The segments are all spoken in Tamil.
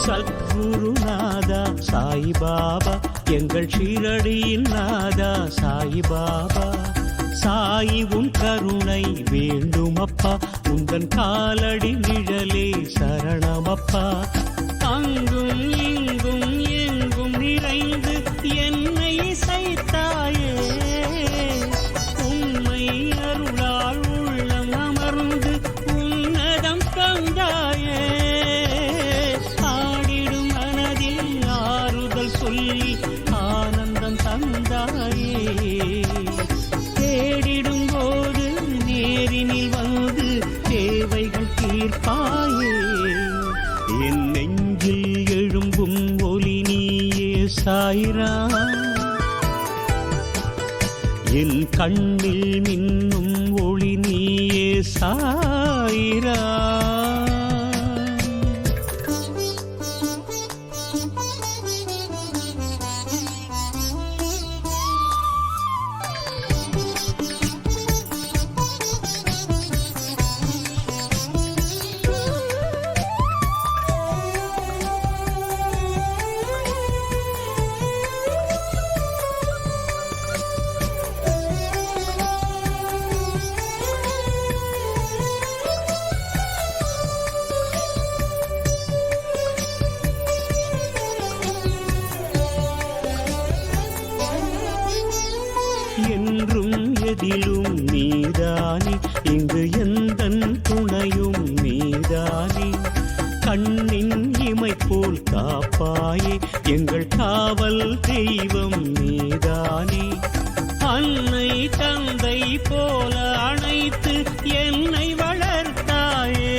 சத்குருநாதா சாயிபாபா எங்கள் ஷீரடியின் நாதா சாயிபாபா சாயி உன் கருணை வேண்டுமப்பா உந்தன் காலடி நிழலே சரணமப்பா அங்கும் இங்கும் எங்கும் நிறைந்து என்னை இசைத்தாயே உண்மை அருளால் உள்ளம் அமர்ந்து உன்னதம் தந்தாயே ஆடிடும் மனதில் ஆறுதல் சொல்லி ஆனந்தம் தந்தாயே தேடிடும் போது நேரினில் வந்து தேவைகள் தீர்ப்பாயே என் நெஞ்சில் எழும்பும் ஒலி நீயே சாயிராம் என் கண்ணில் மின்னும் ஒளி நீயே சாயிராம் என்றும் எதிலும் நீதானே இங்கு எந்தன் துணையும் நீதானே கண்ணின் இமை போல் காப்பாயே எங்கள் காவல் தெய்வம் நீதானே அன்னை தந்தை போல அணைத்து என்னை வளர்த்தாயே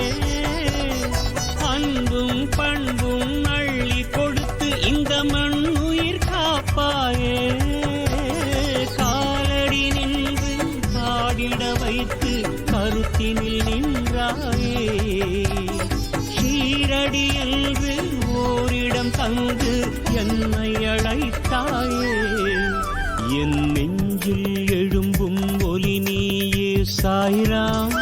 அன்பும் பண்பும் அள்ளி கொடுத்து இந்த மண்ணுயிர் காப்பாயே வைத்து கருத்தினில் நின்றாயே ஷீரடி என்று ஓரிடம் தந்து என்னை அழைத்தாயே என் நெஞ்சில் எழும்பும் ஒலி நீயே சாயிராம்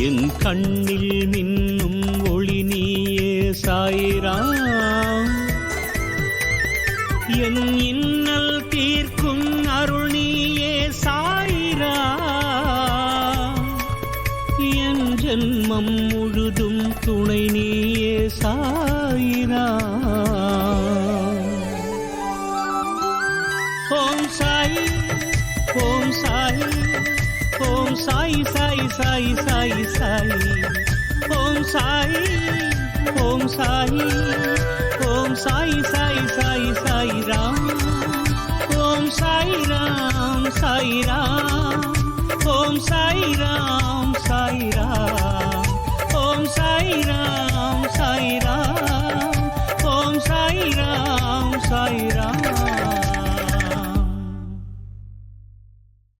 என் கண்ணில் மின்னும் ஒளி நீயே சாயிராம் என் இன்னல் தீர்க்கும் அருள் நீயே சாயிராம் என் ஜென்மம் முழுதும் துணை நீயே சாயிராம் ஓம் சாயி ஓம் சாயி ஓம் சாயி சாயி சாயி சாயி சாயி ஓம் சாயி ஓம் சாயி ஓம் சாயி சாயி சாயி சாயி ராம் ஓம் சாயி ராம் சாயி ராம் ஓம் சாயி ராம் சாயி ராம் ஓம் சாயி ராம்